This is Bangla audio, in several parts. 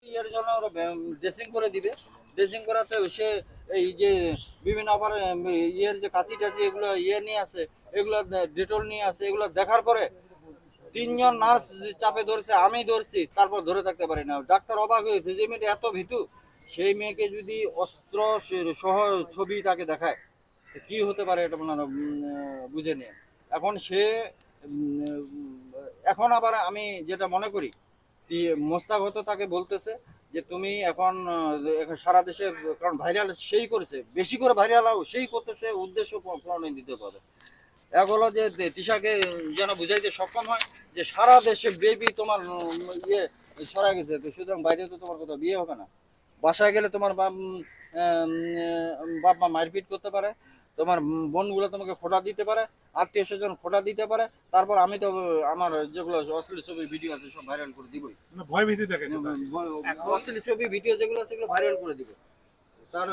এর জন্য ওরা ড্রেসিং করে দিবে। ড্রেসিং করাতে সে এই যে বিভিন্ন আবার ইয়ের যে কাঁচি টাচি এগুলো নিয়ে আসে, এগুলো ডেটল নিয়ে আসে, এগুলো দেখার পরে তিনজন নার্স চাপে ধরছে, আমি ধরছি, তারপর ধরে থাকতে পারি না। ডাক্তার অবাক হয়েছে যে মেয়েটা এত ভীতু, সেই মেয়েকে যদি অস্ত্র সহ ছবি তাকে দেখায় কি হতে পারে এটা আপনারা বুঝে নিয়ে। এখন সে এখন আবার আমি যেটা মনে করি, মোস্তাক হয়তো তাকে বলতেছে যে তুমি এখন সারা দেশে, কারণ ভাইরাল সেই করেছে, বেশি করে ভাইরাল সেই করতেছে, উদ্দেশ্য দিতে পারে। এক হলো যে তিশাকে যেন বুঝাইতে সক্ষম হয় যে সারা দেশে বেবি তোমার ইয়ে ছড়া গেছে, তো সুতরাং বাইরে তো তোমার কোথাও বিয়ে হবে না। বাসায় গেলে তোমার বাপ মা মারপিট করতে পারে, তোমার বোনগুলো তোমাকে খোটা দিতে পারে, আত্মীয় স্বজন খোটা দিতে পারে। তারপর আমি তো আমার যেগুলো অশ্লীল ছবি ভিডিও আছে সব ভাইরাল করে দিবই। ভয় ভীতি দেখাচ্ছে, অশ্লীল ছবি ভিডিও যেগুলো আছে সেগুলো ভাইরাল করে দিব। তার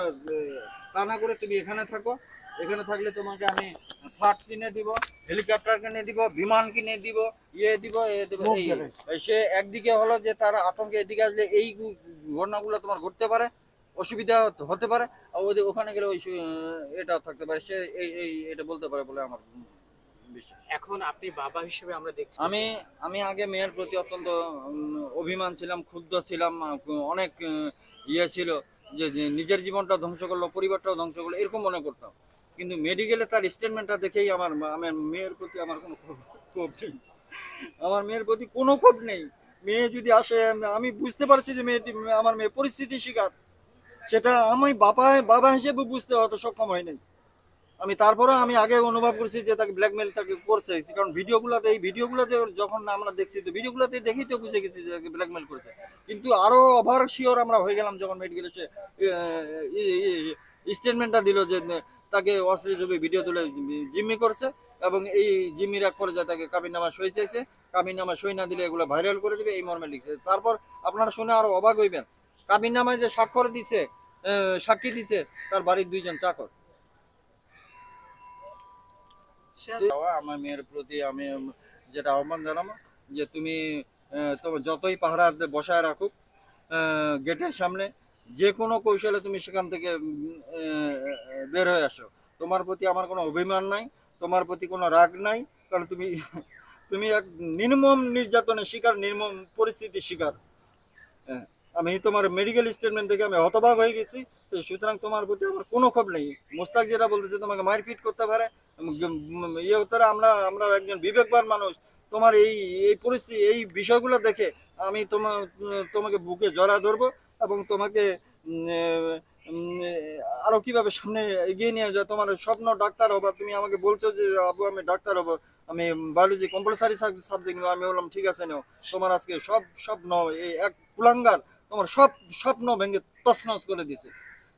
তা না করে তুমি এখানে থাকো, এখানে থাকলে তোমাকে আমি ফ্লাট কিনে দিব, হেলিকপ্টার কিনে দিব, বিমান কিনে দিব, দিব সে একদিকে হলো যে তার আতঙ্কে এদিকে আসলে এই ঘটনাগুলো তোমার ঘটতে পারে, অসুবিধা হতে পারে। আর ওদের ওখানে গেলে ওই এটাও থাকতে পারে, সে এটা বলতে পারে বলে আমার বিশ্বাস। এখন আপনি বাবা হিসেবে আমরা দেখছি, আমি আগে মেয়ের প্রতি অত্যন্ত অভিমান ছিলাম, ক্ষুব্ধ ছিলাম, অনেক ছিল যে নিজের জীবনটা ধ্বংস করলো, পরিবারটাও ধ্বংস করলো, এরকম মনে করতাম। কিন্তু মেডিকেলে তার স্টেটমেন্টটা দেখেই আমার মেয়ের প্রতি আমার কোনো ক্ষোভ নেই, আমার মেয়ের প্রতি কোনো ক্ষোভ নেই। মেয়ে যদি আসে, আমি বুঝতে পারছি যে মেয়েটি, আমার মেয়ে পরিস্থিতি শিকার, সেটা আমি বাবা হিসেবে বুঝতে হয়তো সক্ষম হয় নাই। আমি তারপরে আমি আগে অনুভব করছি যে তাকে ব্ল্যাকমেল তাকে করছে, কারণ ভিডিওগুলোতে, এই ভিডিওগুলোতে যখন আমরা দেখছি, তো ভিডিওগুলোতে দেখেই তো বুঝে গেছি যে তাকে ব্ল্যাকমেল করেছে। কিন্তু আরো ওভার শিওর আমরা হয়ে গেলাম যখন মেডিকেলে সে স্টেটমেন্টটা দিল যে তাকে অশ্লীল ছবি ভিডিও তুলে জিম্মি করছে, এবং এই জিম্মির এক পর্যায়ে তাকে কাবিননামা সই চাইছে, কাবিননামা সই না দিলে এগুলো ভাইরাল করে দিবে, এই মর্মে লিখছে। তারপর আপনারা শুনে আরো অবাক হইবেন, কাবিননামায় যে স্বাক্ষর দিছে, সাক্ষী দিছে তার বাড়ির দুইজন চাকর। আমার মেয়ের প্রতি আমি যেটা আহ্বান জানাবো যে তুমি তোমার যতই পাহারা বসায় রাখুক গেটের সামনে, যে কোনো কৌশলে তুমি সেখান থেকে বের হয়ে আসো। তোমার প্রতি আমার কোনো অভিমান নাই, তোমার প্রতি কোনো রাগ নাই, কারণ তুমি তুমি এক নির্মম নির্যাতনের শিকার, নির্মম পরিস্থিতির শিকার। আমি তোমার মেডিকেল স্টেটমেন্ট দেখে আমি হতবাক হয়ে গেছি। সুতরাং তোমার প্রতি আমার কোনো ক্ষোভ নেই। মোস্তাক যেটা বলতেছে তোমাকে মারপিট করতে পারে, ইয়ে উত্তরে আমরা আমরা একজন বিবেকবান মানুষ, তোমার এই এই পরিস্থিতি, এই বিষয়গুলো দেখে আমি তোমাকে বুকে জড়া ধরবো, এবং তোমাকে আরো কিভাবে সামনে এগিয়ে নিয়ে যায়। তোমার স্বপ্ন ডাক্তার হবো, তুমি আমাকে বলছো যে আবু আমি ডাক্তার হবো, আমি বায়োলজি কম্পালসারি সাবজেক্ট, আমি বললাম ঠিক আছে নাও। তোমার আজকে সব স্বপ্ন, এই এক কুলাঙ্গার তোমার সব স্বপ্ন ভেঙে তছনছ করে দিছে।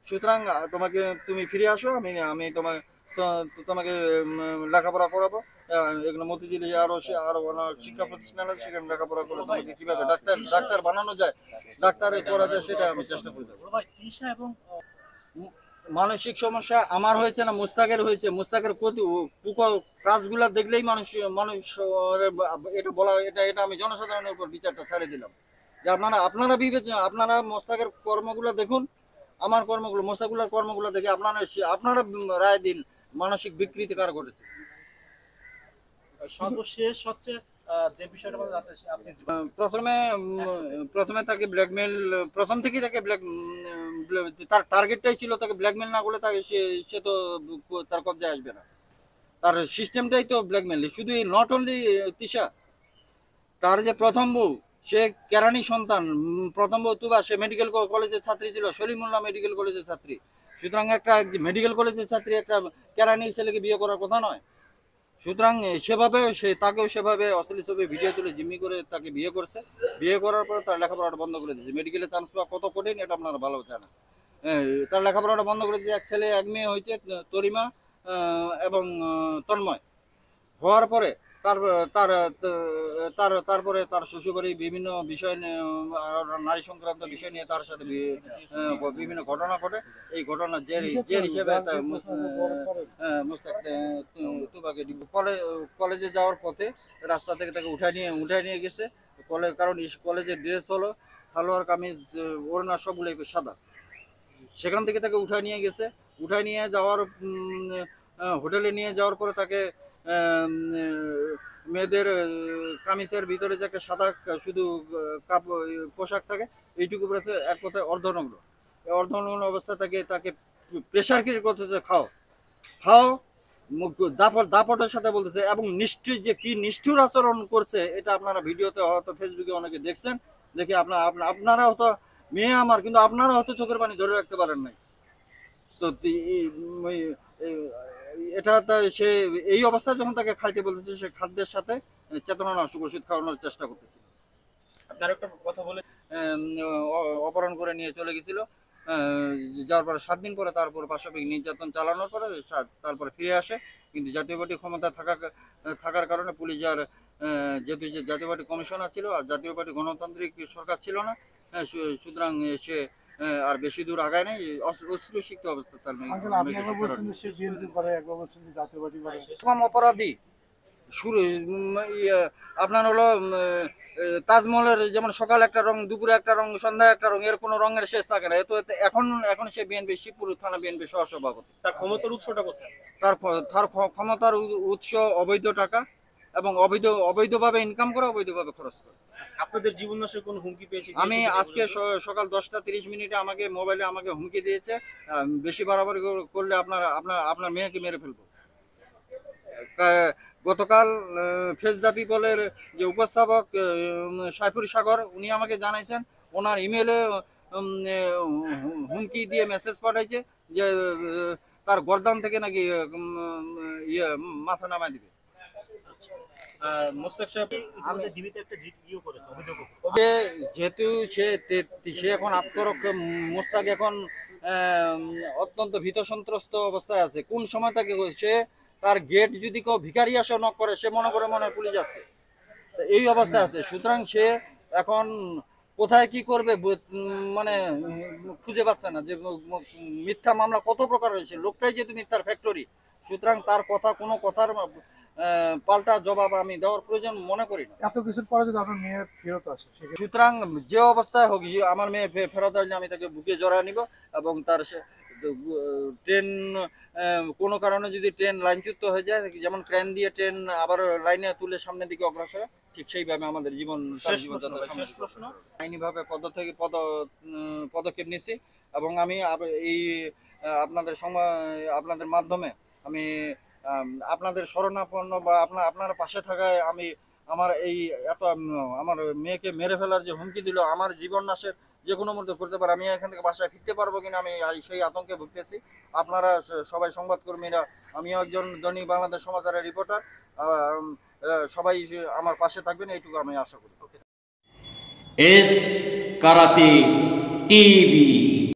সুতরাং তোমাকে, তুমি ফিরে আসো, আমি আমি তোমাকে লেখাপড়া করাবো। এগুলো মতিঝিলে আরো শিক্ষা প্রতিষ্ঠান আছে, সেখানে লেখাপড়া করে তোমাকে কিভাবে ডাক্তার বানানো যায়, ডাক্তারে করা যায়, সেটা আমি চেষ্টা করে দেবো। মানসিক সমস্যা আমার হয়েছে না মোস্তাকের হয়েছে। মোস্তাকের কাজগুলা দেখলেই মানুষ মানুষ এটা বলা, এটা আমি জনসাধারণের উপর বিচারটা ছেড়ে দিলাম যে আপনারা বিবেচনা, আপনারা মোস্তাকের কর্মগুলো দেখুন, আমার কর্মগুলো, মোস্তাকুল্লার কর্মগুলো দেখে আপনারা রায় দিন মানসিক বিকৃতি কার ঘটেছে। সর্বশেষ হচ্ছে যে বিষয়টা আপনি প্রথমে তাকে ব্ল্যাকমেল, প্রথম থেকেই তাকে তার টার্গেটটাই ছিল তাকে ব্ল্যাকমেল না করলে তাকে সে তো তার কবজায় আসবে না। তার সিস্টেমটাই তো ব্ল্যাকমেল। শুধু নট অনলি তিশা, তার যে প্রথম বউ, সে কেরানি সন্তান, প্রথম বউ তুবা, সে মেডিকেল কলেজের ছাত্রী ছিল, সলিমুল্লাহ মেডিকেল কলেজের ছাত্রী। সুতরাং একটা মেডিকেল কলেজের ছাত্রী একটা কেরানি ছেলেকে বিয়ে করার কথা নয়। সুতরাং সেভাবে তাকেও সেভাবে অশ্লীল ছবি ভিডিও তুলে জিম্মি করে তাকে বিয়ে করছে। বিয়ে করার পর তার লেখাপড়াটা বন্ধ করে দিয়েছে। মেডিকেলে চান্স পাওয়া কত কঠিন এটা আপনারা ভালো জানেন। তার লেখাপড়াটা বন্ধ করে দিয়েছে। এক ছেলে এক মেয়ে হয়েছে, তরিমা এবং তন্ময়। হওয়ার পরে তার তার তারপরে তার শ্বশুরবাড়ি বিভিন্ন বিষয় নিয়ে, নারী সংক্রান্ত বিষয় নিয়ে তার সাথে বিভিন্ন ঘটনা ঘটে। এই ঘটনার জের হিসেবে মুস্তাক তুবাকে কলেজে যাওয়ার পথে রাস্তা থেকে তাকে উঠায় নিয়ে গেছে। কারণ কলেজের ড্রেস হলো সালোয়ার কামিজ ওড়না সবগুলো সাদা। সেখান থেকে তাকে উঠায় নিয়ে গেছে। উঠায় নিয়ে যাওয়ার হোটেলে নিয়ে যাওয়ার পরে তাকে মেয়েদের কামিজের ভিতরে যে একটা সাদা শুধু পোশাক থাকে এইটুকু পরেছে, এক কথায় অর্ধনগ্ন। এই অর্ধনগ্ন অবস্থা তাকে তাকে প্রেশার ক্রিয়েট করতেছে, খাও খাও, দাপটের সাথে বলতেছে। এবং নিষ্ঠুর যে কি নিষ্ঠুর আচরণ করছে এটা আপনারা ভিডিওতে হয়তো ফেসবুকে অনেকে দেখছেন। দেখে আপনারা হয়তো মেয়ে আমার, কিন্তু আপনারা হয়তো চোখের পানি ধরে রাখতে পারেন নাই। তো এটা সে এই অবস্থায় যখন তাকে খাইতে বলতেছে, সে খাদ্যের সাথে চেতনা নাশক ওষুধ খাওয়ানোর চেষ্টা করতেছে। আপনার একটা কথা বলে অপহরণ করে নিয়ে চলে গেছিল। যাওয়ার পরে 7 দিন পরে তারপর পাশাপাশি নির্যাতন চালানোর পরে তারপরে ফিরে আসে। কিন্তু জাতীয় পার্টি ক্ষমতা থাকার কারণে পুলিশ আর যেহেতু যে জাতীয় পার্টি কমিশনার ছিল আর জাতীয় পার্টি গণতান্ত্রিক সরকার ছিল না, সুতরাং সে আর বেশি দূর আগায় নাই। অশ্রুসিক্ত অবস্থা তার অপরাধী শুরু আপনার হলো তাজমহলের যেমন সকাল একটা রং, দুপুরে একটা রং, সন্ধ্যায় একটা রং, এর কোনো রঙের শেষ থাকে না। এত এখন সে বিএনপি শিবপুর থানা বিএনপি সহসভাপতি। তার ক্ষমতার উৎসটা কোথায়? তার ক্ষমতার উৎস অবৈধ টাকা এবং অবৈধভাবে ইনকাম করে, অবৈধভাবে খরচ করে। আপনাদের জীবন নাশের কোনো হুমকি পেয়েছি? আমি আজকে সকাল 10টা 30 মিনিটে আমাকে মোবাইলে আমাকে হুমকি দিয়েছে, বেশি বাড়াবাড়ি করলে আপনার মেয়েকে মেরে ফেলবো। গতকাল ফেস দ্য পিপলের যে উপস্থাপক সাইফুর সাগর, উনি আমাকে জানাইছেন ওনার ইমেলে হুমকি দিয়ে মেসেজ পাঠাইছে যে তার গর্দান থেকে নাকি মাথা নামায় দিবে। মোস্তাক সাহেব যেহেতু সে এখন আত্মরক্ষা, মোস্তাক এখন অত্যন্ত ভীত সন্ত্রস্ত অবস্থায় আছে। কোন সময় তাকে সে তার গেট যদি কেউ ভিখারি আসে নক করে, সে মনে করে মনে হয় পুলিশ আছে, এই অবস্থায় আছে। সুতরাং সে এখন কোথায় কি করবে মানে খুঁজে পাচ্ছে না। যে মিথ্যা মামলা কত প্রকার হয়েছে, লোকটাই যেহেতু মিথ্যার ফ্যাক্টরি, সুতরাং তার কথা কোনো কথার পাল্টা জবাব আমি দেওয়ার প্রয়োজন মনে করি না। এত কিছুর পরে যদি আপনার মেয়ে ফেরত আসে, সুতরাং যে অবস্থায় হোক, আমার মেয়ে ফেরত আসলে আমি তাকে বুকে জড়ায় নিব এবং তার ট্রেন কোনো কারণে যদি ট্রেন লাইনচ্যুত হয়ে যায়, যেমন ক্রেন দিয়ে ট্রেন আবার লাইনে তুলে সামনের দিকে অগ্রসর, ঠিক সেইভাবে আমাদের আইনিভাবে পদক্ষেপ নিয়েছি। এবং আমি এই আপনাদের মাধ্যমে আমি আপনাদের শরণাপন্ন বা আপনার পাশে থাকায় আমি আমার মেয়েকে মেরে ফেলার যে হুমকি দিল, আমার জীবন নাশের যে কোনো মুহূর্তে করতে পারে, আমি এখান থেকে বাসায় ফিরতে পারবো কিনা আমি সেই আতঙ্কে ভুগতেছি। আপনারা সবাই সংবাদকর্মীরা, আমিও একজন দৈনিক বাংলাদেশ সমাচারের রিপোর্টার, সবাই আমার পাশে থাকবেন, এইটুকু আমি আশা করি। S karate TV.